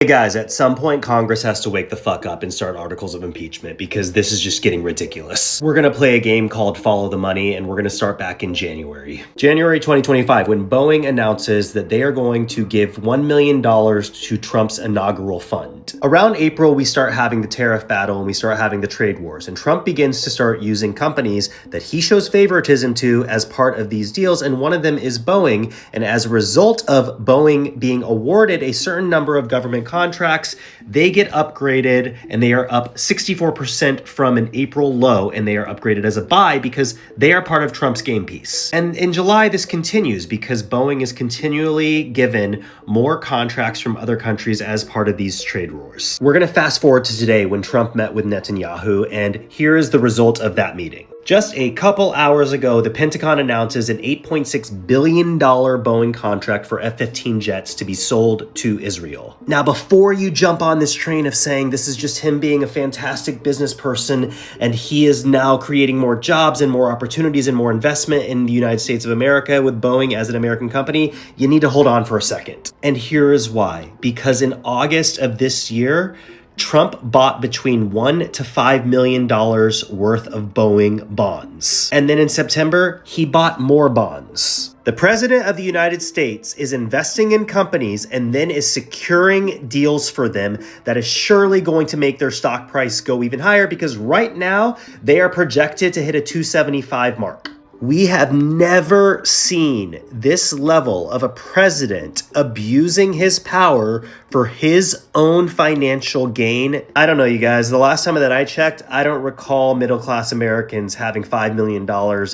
Hey guys, at some point Congress has to wake the fuck up and start articles of impeachment because this is just getting ridiculous. We're gonna play a game called Follow the Money and we're gonna start back in January. January 2025, when Boeing announces that they are going to give $1 million to Trump's inaugural fund. Around April, we start having the tariff battle and we start having the trade wars, and Trump begins to start using companies that he shows favoritism to as part of these deals, and one of them is Boeing, and as a result of Boeing being awarded a certain number of government contracts, they get upgraded and they are up 64% from an April low, and they are upgraded as a buy because they are part of Trump's game piece. And in July, this continues because Boeing is continually given more contracts from other countries as part of these trade wars. We're going to fast forward to today when Trump met with Netanyahu, and here is the result of that meeting. Just a couple hours ago, the Pentagon announces an $8.6 billion Boeing contract for F-15 jets to be sold to Israel. Now, before you jump on this train of saying this is just him being a fantastic business person and he is now creating more jobs and more opportunities and more investment in the United States of America with Boeing as an American company, you need to hold on for a second. And here is why. Because in August of this year, Trump bought between $1 to $5 million worth of Boeing bonds. And then in September, he bought more bonds. The president of the United States is investing in companies and then is securing deals for them that is surely going to make their stock price go even higher, because right now they are projected to hit a 275 mark. We have never seen this level of a president abusing his power for his own financial gain. I don't know, you guys. The last time that I checked, I don't recall middle-class Americans having $5 million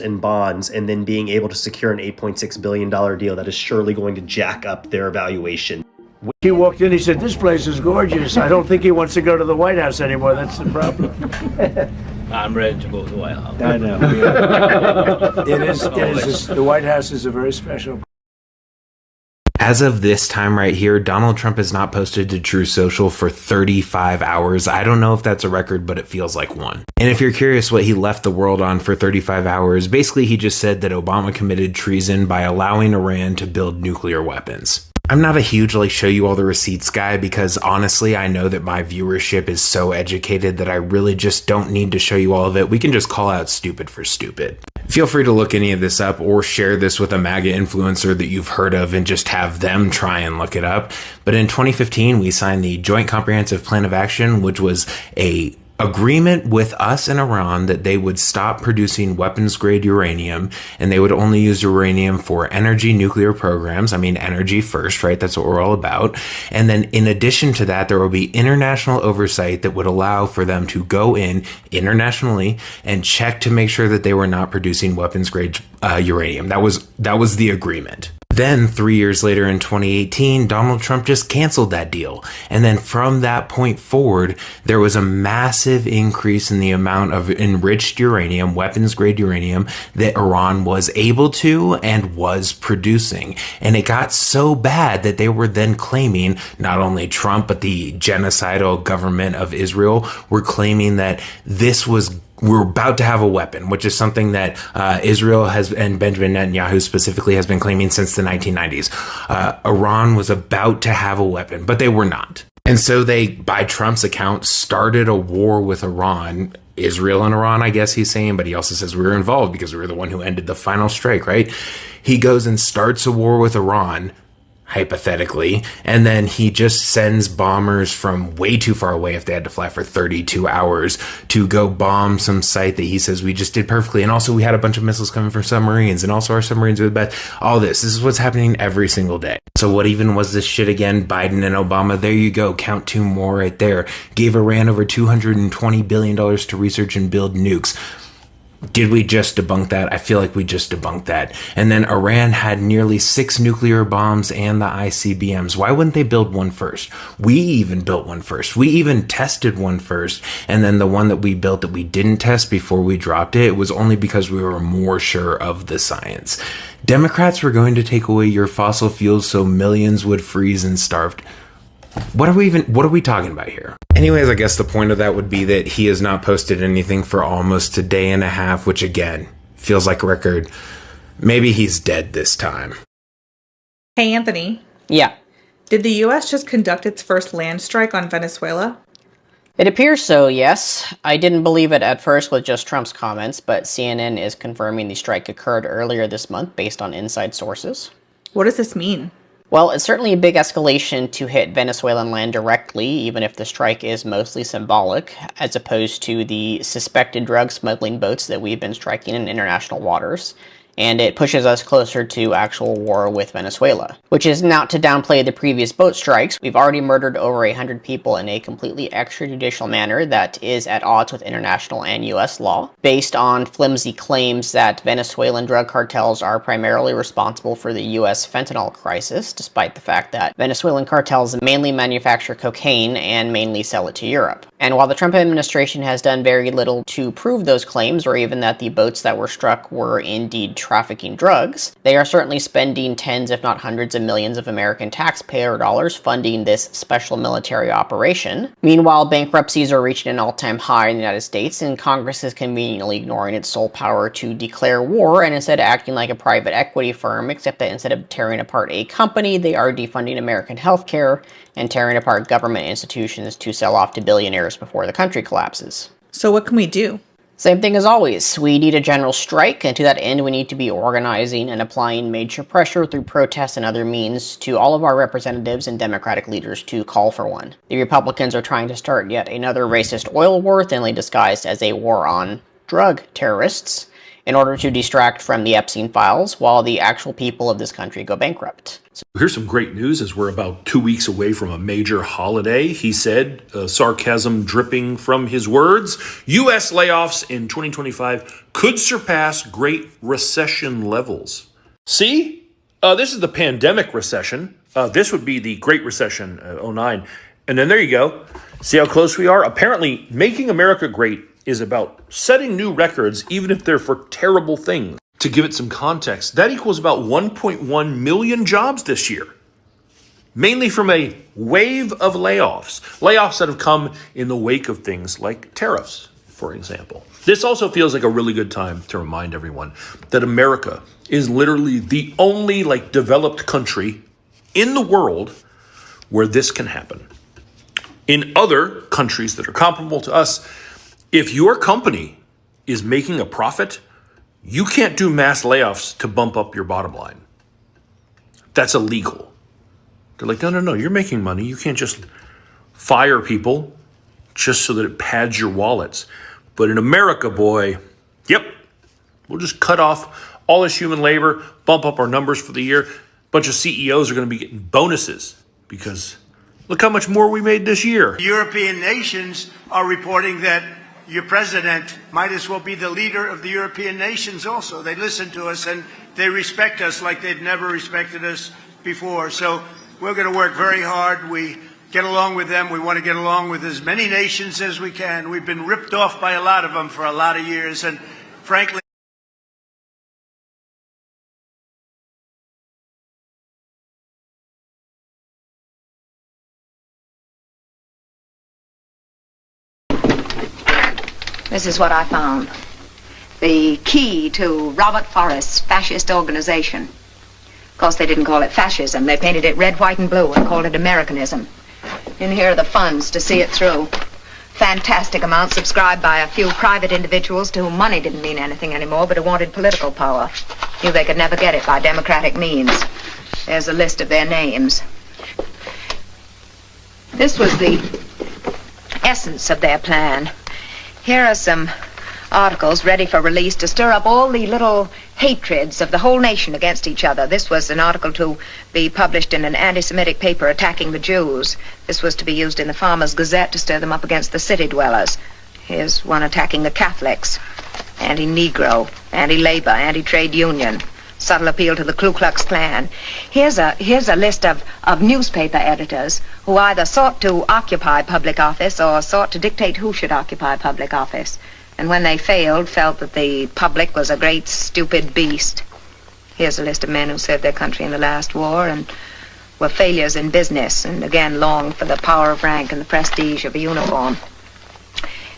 in bonds and then being able to secure an $8.6 billion deal that is surely going to jack up their valuation. He walked in, he said, "This place is gorgeous." I don't think he wants to go to the White House anymore. That's the problem. I'm ready to go to the White House. I know. The White House is a very special. As of this time right here, Donald Trump has not posted to True Social for 35 hours. I don't know if that's a record, but it feels like one. And if you're curious what he left the world on for 35 hours, basically he just said that Obama committed treason by allowing Iran to build nuclear weapons. I'm not a huge show you all the receipts guy because honestly I know that my viewership is so educated that I really just don't need to show you all of it. We can just call out stupid for stupid. Feel free to look any of this up or share this with a MAGA influencer that you've heard of and just have them try and look it up. But in 2015 we signed the Joint Comprehensive Plan of Action, which was a agreement with us and Iran that they would stop producing weapons-grade uranium and they would only use uranium for energy nuclear programs. I mean, energy first, right? That's what we're all about. And then in addition to that, there will be international oversight that would allow for them to go in internationally and check to make sure that they were not producing weapons-grade uranium. That was the agreement. Then 3 years later in 2018, Donald Trump just canceled that deal. And then from that point forward, there was a massive increase in the amount of enriched uranium, weapons grade uranium, that Iran was able to and was producing. And it got so bad that they were then claiming, not only Trump, but the genocidal government of Israel were claiming that we're about to have a weapon, which is something that Israel has, and Benjamin Netanyahu specifically, has been claiming since the 1990s. Iran was about to have a weapon, but they were not. And so they, by Trump's account, started a war with Iran. Israel and Iran, I guess he's saying, but he also says we were involved because we were the one who ended the final strike, right? He goes and starts a war with Iran, hypothetically, and then he just sends bombers from way too far away, if they had to fly for 32 hours, to go bomb some site that he says we just did perfectly. And also we had a bunch of missiles coming from submarines, and also our submarines are the best. All this is what's happening every single day. So what even was this shit again? Biden and Obama, there you go, count two more right there. Gave Iran over $220 billion to research and build nukes. Did we just debunk that? I feel like we just debunked that. And then Iran had nearly 6 nuclear bombs and the ICBMs. Why wouldn't they build one first? We even built one first. We even tested one first. And then the one that we built that we didn't test before we dropped it was only because we were more sure of the science. Democrats were going to take away your fossil fuels so millions would freeze and starve. What are we talking about here? Anyways, I guess the point of that would be that he has not posted anything for almost a day and a half, which again, feels like a record. Maybe he's dead this time. Hey, Anthony. Yeah. Did the U.S. just conduct its first land strike on Venezuela? It appears so, yes. I didn't believe it at first with just Trump's comments, but CNN is confirming the strike occurred earlier this month based on inside sources. What does this mean? Well, it's certainly a big escalation to hit Venezuelan land directly, even if the strike is mostly symbolic, as opposed to the suspected drug smuggling boats that we've been striking in international waters. And it pushes us closer to actual war with Venezuela. Which is not to downplay the previous boat strikes. We've already murdered over 100 people in a completely extrajudicial manner that is at odds with international and US law, based on flimsy claims that Venezuelan drug cartels are primarily responsible for the US fentanyl crisis, despite the fact that Venezuelan cartels mainly manufacture cocaine and mainly sell it to Europe. And while the Trump administration has done very little to prove those claims, or even that the boats that were struck were indeed trafficking drugs, they are certainly spending tens if not hundreds of millions of American taxpayer dollars funding this special military operation. Meanwhile, bankruptcies are reaching an all-time high in the United States, and Congress is conveniently ignoring its sole power to declare war and instead acting like a private equity firm, except that instead of tearing apart a company, they are defunding American healthcare and tearing apart government institutions to sell off to billionaires before the country collapses. So what can we do? Same thing as always. We need a general strike, and to that end we need to be organizing and applying major pressure through protests and other means to all of our representatives and Democratic leaders to call for one. The Republicans are trying to start yet another racist oil war, thinly disguised as a war on drug terrorists, in order to distract from the Epstein files while the actual people of this country go bankrupt. Here's some great news as we're about 2 weeks away from a major holiday. He said, sarcasm dripping from his words, U.S. layoffs in 2025 could surpass Great Recession levels. See? This is the pandemic recession. This would be the Great Recession, 09. And then there you go. See how close we are? Apparently, making America great is about setting new records, even if they're for terrible things. To give it some context, that equals about 1.1 million jobs this year, mainly from a wave of layoffs. Layoffs that have come in the wake of things like tariffs, for example. This also feels like a really good time to remind everyone that America is literally the only developed country in the world where this can happen. In other countries that are comparable to us, if your company is making a profit, you can't do mass layoffs to bump up your bottom line. That's illegal. They're like, no, you're making money. You can't just fire people just so that it pads your wallets. But in America, boy, yep, we'll just cut off all this human labor, bump up our numbers for the year. A bunch of CEOs are going to be getting bonuses because look how much more we made this year. European nations are reporting that your president might as well be the leader of the European nations also. They listen to us and they respect us like they've never respected us before. So we're going to work very hard. We get along with them. We want to get along with as many nations as we can. We've been ripped off by a lot of them for a lot of years, and frankly, this is what I found. The key to Robert Forrest's fascist organization. Of course, they didn't call it fascism. They painted it red, white, and blue and called it Americanism. And here are the funds to see it through. Fantastic amounts subscribed by a few private individuals to whom money didn't mean anything anymore, but who wanted political power. Knew they could never get it by democratic means. There's a list of their names. This was the essence of their plan. Here are some articles ready for release to stir up all the little hatreds of the whole nation against each other. This was an article to be published in an anti-Semitic paper attacking the Jews. This was to be used in the Farmers' Gazette to stir them up against the city dwellers. Here's one attacking the Catholics. Anti-Negro, anti-labor, anti-trade union. Subtle appeal to the Ku Klux Klan. Here's a list of newspaper editors who either sought to occupy public office or sought to dictate who should occupy public office. And when they failed, felt that the public was a great stupid beast. Here's a list of men who served their country in the last war and were failures in business and again longed for the power of rank and the prestige of a uniform.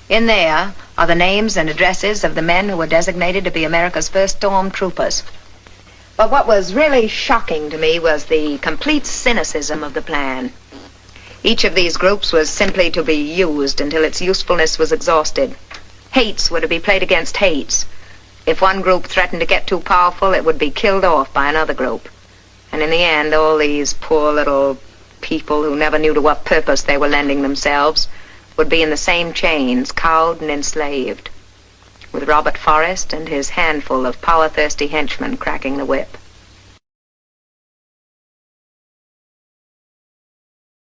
In there are the names and addresses of the men who were designated to be America's first stormtroopers. But what was really shocking to me was the complete cynicism of the plan. Each of these groups was simply to be used until its usefulness was exhausted. Hates were to be played against hates. If one group threatened to get too powerful, it would be killed off by another group. And in the end, all these poor little people who never knew to what purpose they were lending themselves would be in the same chains, cowed and enslaved, with Robert Forrest and his handful of power-thirsty henchmen cracking the whip.